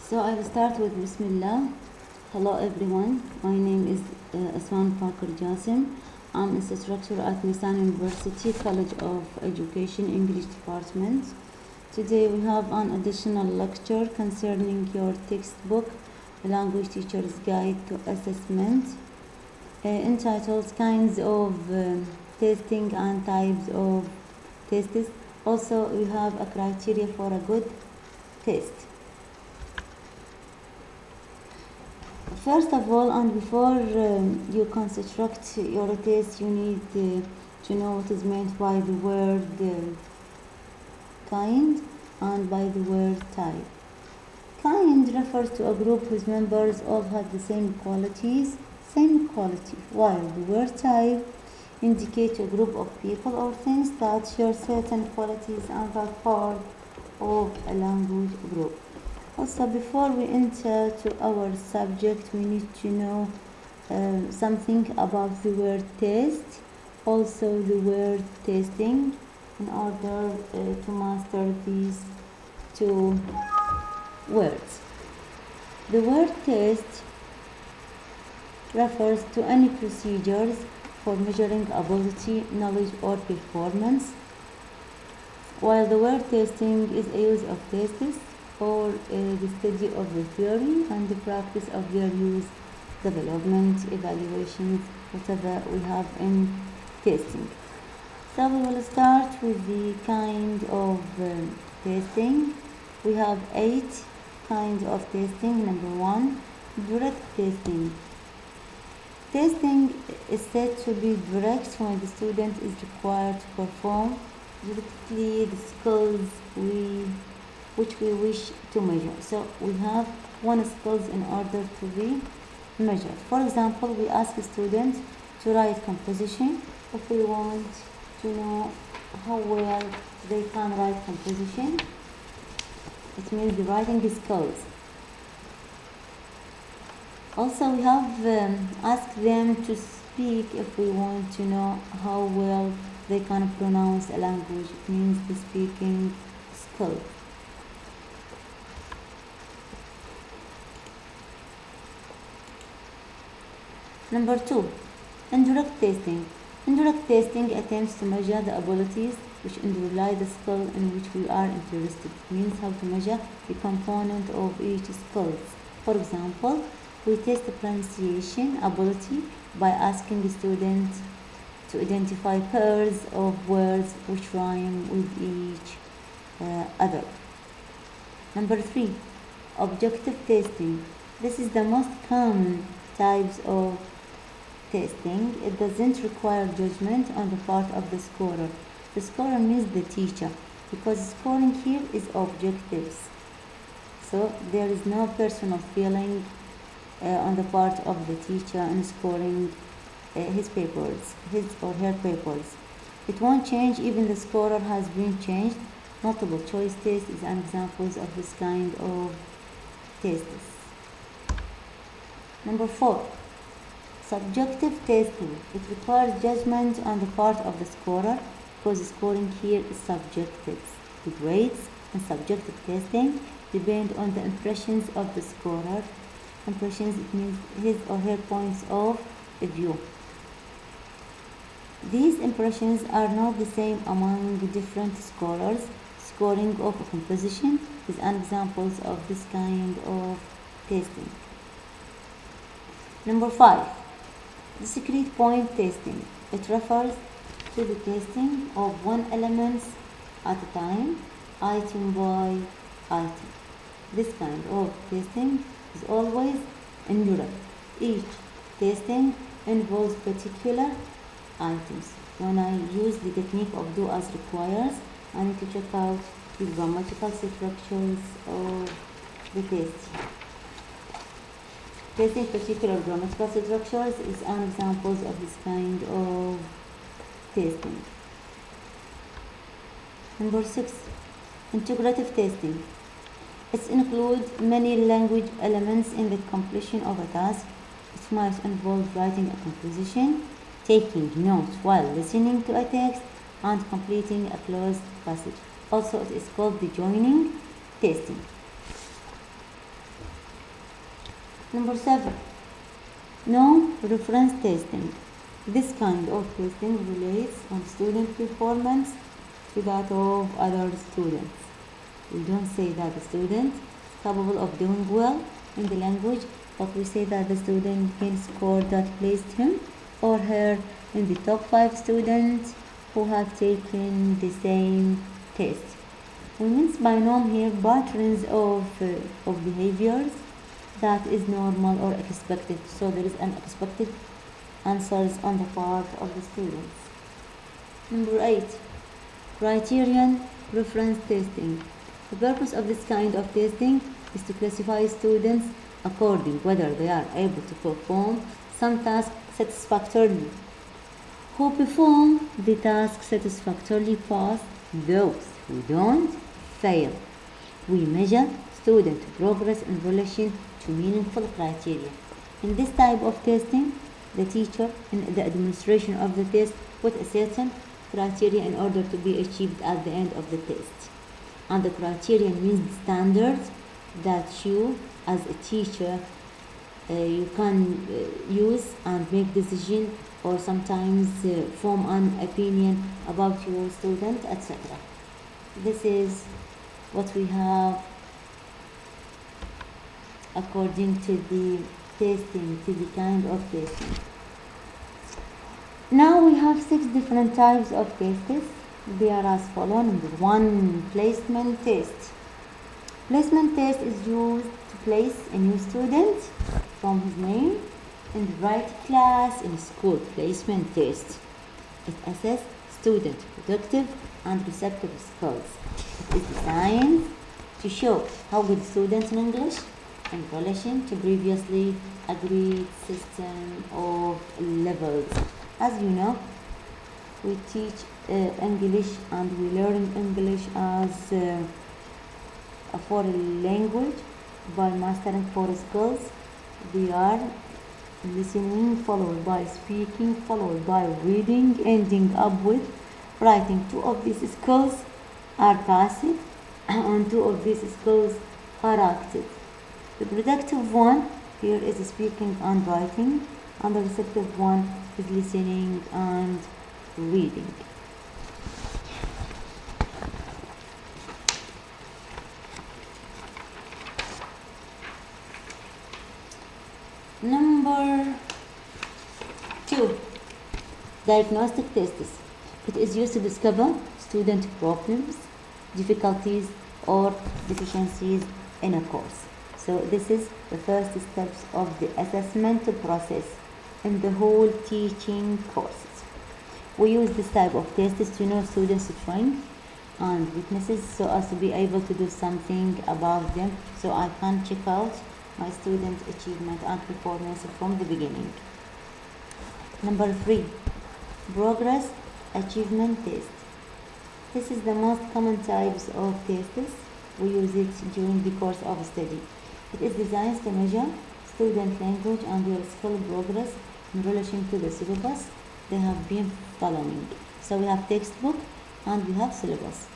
So I will start with Bismillah. Hello everyone, my name is فاخر Jاسم. I'm instructor at Meisan University College of Education English Department. Today we have an additional lecture concerning your textbook, Language Teacher's Guide to Assessment, entitled Kinds of Testing and Types of Tests. Also, we have a criteria for a good test. First of all, and before you construct your test, you need to know what is meant by the word kind and by the word type. Kind refers to a group whose members all have the same quality, while the word type indicates a group of people or things that share certain qualities and are part of a language group. Also, before we enter to our subject, we need to know something about the word test, also the word testing, in order to master these two words. The word test refers to any procedures for measuring ability, knowledge, or performance, while the word testing is a use of tests or the study of the theory and the practice of their use, development, evaluations, whatever we have in testing. So we will start with the kind of testing. We have 8 kinds of testing. Number 1, direct testing. Testing is said to be direct when the student is required to perform directly the skills which we wish to measure. So we have one skills in order to be measured. For example, we ask a student to write composition. If we want to know how well they can write composition, it means the writing skills. Also, we have asked them to speak if we want to know how well they can pronounce a language. It means the speaking skill. Number 2, indirect testing. Indirect testing attempts to measure the abilities which underlie the skill in which we are interested. It means how to measure the component of each skill. For example, we test the pronunciation ability by asking the student to identify pairs of words which rhyme with each other. Number 3, objective testing. This is the most common types of testing. It doesn't require judgment on the part of the scorer. The scorer means the teacher, because scoring here is objectives. So there is no personal feeling on the part of the teacher in scoring his or her papers. It won't change even the scorer has been changed. Multiple choice test is an example of this kind of tests. Number 4, subjective testing. It requires judgment on the part of the scorer because scoring here is subjective. The grades and subjective testing depend on the impressions of the scorer. Impressions, it means his or her points of view. These impressions are not the same among different scorers. Scoring of a composition is an example of this kind of testing. Number 5, discrete point testing. It refers to the testing of one element at a time, item by item. This kind of testing is always indirect. Each testing involves particular items. When I use the technique of do as requires, I need to check out the grammatical structures of the test. Testing particular grammatical structures is an example of this kind of testing. Number 6, integrative testing. It includes many language elements in the completion of a task. It might involve writing a composition, taking notes while listening to a text, and completing a closed passage. Also, it is called the joining testing. Number 7. No reference testing. This kind of testing relates on student performance to that of other students. We don't say that the student is capable of doing well in the language, but we say that the student can score that placed him or her in the top 5 students who have taken the same test. We mean by norm here patterns of behaviors that is normal or expected. So there is an expected answers on the part of the students. Number 8. Criterion reference testing. The purpose of this kind of testing is to classify students according whether they are able to perform some task satisfactorily. Who perform the task satisfactorily pass, those who don't fail. We measure student progress in relation to meaningful criteria. In this type of testing, the teacher in the administration of the test put a certain criteria in order to be achieved at the end of the test. And the criterion means the standards that you as a teacher you can use and make decision or sometimes form an opinion about your student, etc. This is what we have according to the testing, to the kind of testing. Now we have 6 different types of tests. They are as follows. Number 1, placement test. Placement test is used to place a new student from his name in the right class in school. Placement test. It assesses student productive and receptive skills. It is designed to show how good students in English in relation to previously agreed system of levels. As you know, we teach English and we learn English as a foreign language by mastering 4 skills. They are listening, followed by speaking, followed by reading, ending up with writing. 2 of these skills are passive and 2 of these skills are active. The productive one here is speaking and writing, and the receptive one is listening and reading. Number 2, diagnostic tests. It is used to discover student problems, difficulties, or deficiencies in a course. So this is the first steps of the assessment process in the whole teaching courses. We use this type of tests to know students' strengths and weaknesses so as to be able to do something about them, so I can check out my student achievement and performance from the beginning. Number 3, progress achievement test. This is the most common types of tests. We use it during the course of study. It is designed to measure student language and their skill progress in relation to the syllabus they have been following. So we have textbook and we have syllabus.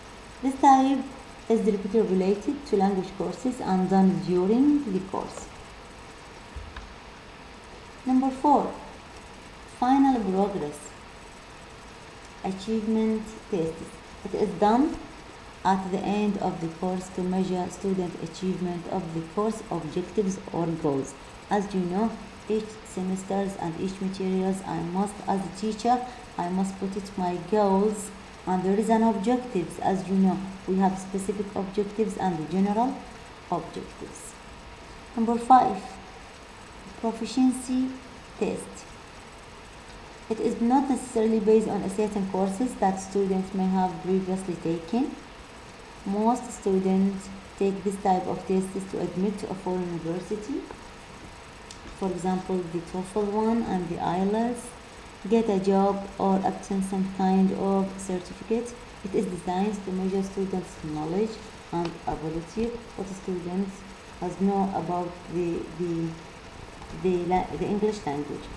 This type is directly related to language courses and done during the course. Number 4, final progress achievement test. It is done at the end of the course to measure student achievement of the course objectives or goals. As you know, each semesters and each materials as a teacher, I must put it my goals, and there is an objectives. As you know, we have specific objectives and the general objectives. Number 5, proficiency test. It is not necessarily based on a certain courses that students may have previously taken. Most students take this type of tests to admit to a foreign university. For example, the TOEFL one and the IELTS, get a job or obtain some kind of certificate. It is designed to measure students' knowledge and ability, what students has know about the English language.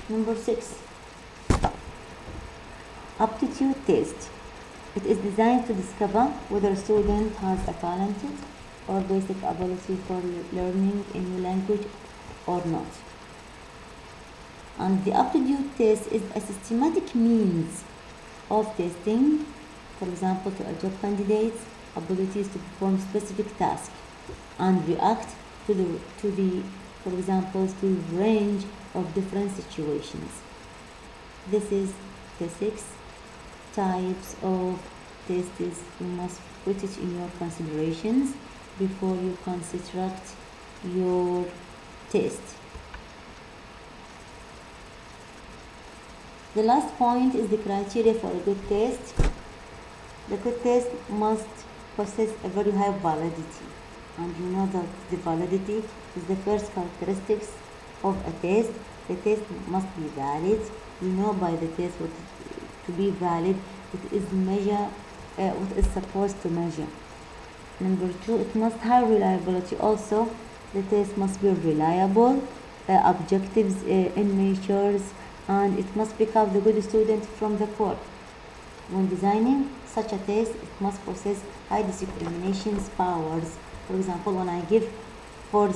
Number 6, Aptitude Test. It is designed to discover whether a student has a talented or basic ability for learning a new language or not. And the aptitude test is a systematic means of testing, for example, to adjust candidates' abilities to perform specific tasks and react to the for example, to a range of different situations. This is the 6 types of tests. You must put it in your considerations before you construct your test. The last point is the criteria for a good test. The good test must possess a very high validity, and you know that the validity is the first characteristics of a test. The test must be valid. You know by the test what to be valid, it is measure what is supposed to measure. Number 2, it must have reliability also. The test must be reliable, objectives in measures, and it must pick up the good student from the poor. When designing such a test, it must possess high discrimination powers. For example, when I give four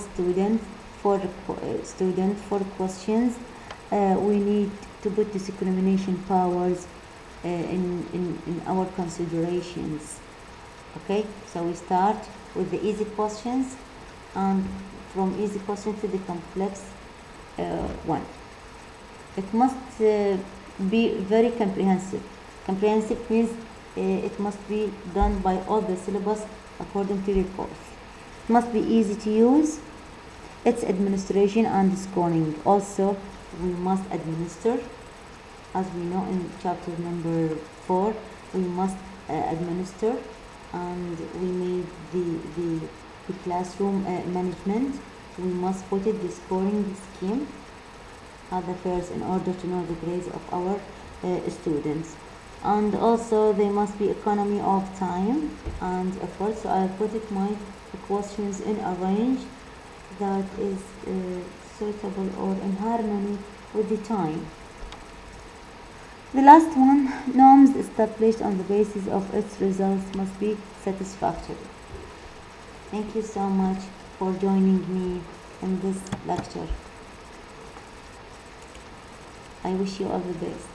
questions, we need to put discrimination powers in our considerations. Okay, so we start with the easy questions, and from easy questions to the complex one. It must be very comprehensive. Comprehensive means it must be done by all the syllabus according to the course. It must be easy to use. Its administration and scoring. Also, we must administer, as we know in chapter number 4, we must administer, and we need the classroom management. We must put it the scoring scheme at the first in order to know the grades of our students. And also there must be economy of time and effort. So I put it my questions in a range that is suitable or in harmony with the time. The last one, norms established on the basis of its results must be satisfactory. Thank you so much for joining me in this lecture. I wish you all the best.